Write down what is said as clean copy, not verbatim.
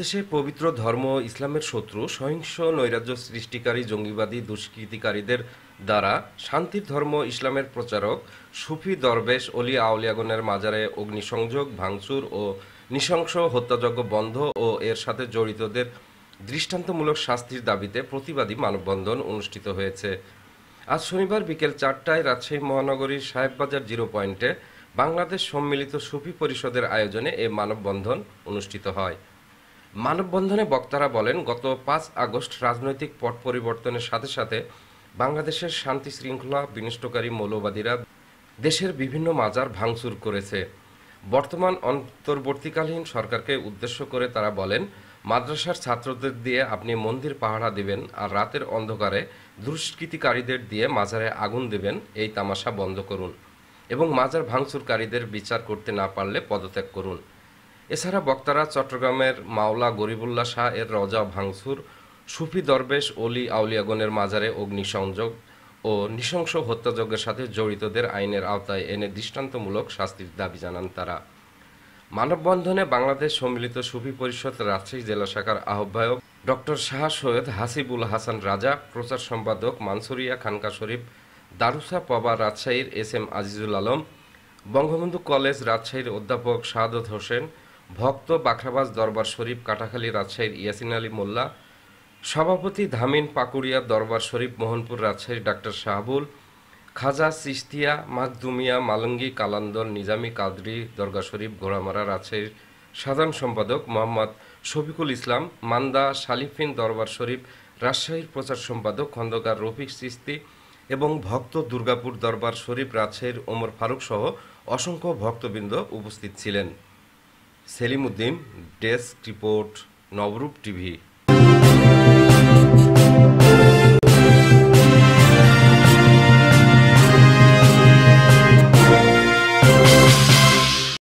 বাংলাদেশে পবিত্র ধর্ম ইসলামের শত্রু সহিংস নৈরাজ্য সৃষ্টিকারী জঙ্গিবাদী দুষ্কৃতিকারীদের দ্বারা শান্তির ধর্ম ইসলামের প্রচারক সুফি দরবেশ অলি আউলিয়াগণের মাজারে অগ্নিসংযোগ ভাঙচুর ও নৃশংস হত্যাযজ্ঞ বন্ধ ও এর সাথে জড়িতদের দৃষ্টান্তমূলক শাস্তির দাবিতে প্রতিবাদী মানববন্ধন অনুষ্ঠিত হয়েছে। আজ শনিবার বিকেল 4টায় রাজশাহী মহানগরীর সাহেববাজার জিরো পয়েন্টে বাংলাদেশ সম্মিলিত সুফি পরিষদের আয়োজনে এ মানববন্ধন অনুষ্ঠিত হয়। মানববন্ধনে বক্তারা বলেন, গত 5 আগস্ট রাজনৈতিক পট পরিবর্তনের সাথে সাথে বাংলাদেশের শান্তি শৃঙ্খলা বিনষ্টকারী মৌলবাদীরা দেশের বিভিন্ন মাজার ভাঙচুর করেছে। বর্তমান অন্তর্বর্তীকালীন সরকারকে উদ্দেশ্য করে তারা বলেন, মাদ্রাসার ছাত্রদের দিয়ে আপনি মন্দির পাহারা দিবেন আর রাতের অন্ধকারে দুষ্কৃতিকারীদের দিয়ে মাজারে আগুন দেবেন, এই তামাশা বন্ধ করুন এবং মাজার ভাঙচুরকারীদের বিচার করতে না পারলে পদত্যাগ করুন। এছাড়া বক্তারা চট্টগ্রামের মাওলা গরিবুল্লাহ শাহ এর রজা ভাঙচুর, সুফি দরবেশ অলি আউলিয়াগণের মাজারে অগ্নিসংযোগ ও নৃশংস হত্যাযজ্ঞের সাথে জড়িতদের আইনের আওতায় এনে দৃষ্টান্তমূলক শাস্তির দাবি জানান তারা। মানববন্ধনে বাংলাদেশ সম্মিলিত সুফি পরিষদ রাজশাহী জেলা শাখার আহ্বায়ক ডক্টর শাহ সৈয়দ হাসিবুল হাসান রাজা, প্রচার সম্পাদক মানসুরিয়া খানকা শরীফ দারুসা পবা রাজশাহীর এস.এম. আজিজুল আলম, বঙ্গবন্ধু কলেজ রাজশাহীর অধ্যাপক শাহাদত হোসেন, ভক্ত বাখরাবাজ দরবার শরীফ কাটাখালী রাজশাহীর ইয়াসিন আলী মোল্লা, সভাপতি ধামিন পাকুড়িয়া দরবার শরীফ মোহনপুর রাজশাহীর ডাক্তার শাহাবুল, খাজা চিশতিয়া মাকদুমিয়া মালঙ্গি কালান্দর নিজামী কাদরি দরগা শরীফ ঘোড়ামারা রাজশাহীর সাধারণ সম্পাদক মোহাম্মদ শফিকুল ইসলাম, মান্দা শালিফিন দরবার শরীফ রাজশাহীর প্রচার সম্পাদক খন্দকার রফিক চিশতি এবং ভক্ত দুর্গাপুর দরবার শরীফ রাজশাহীর ওমর ফারুক সহ অসংখ্য ভক্তবৃন্দ উপস্থিত ছিলেন। সেলিম উদ্দিন, ডেস্ক রিপোর্ট, নবরূপ টিভি।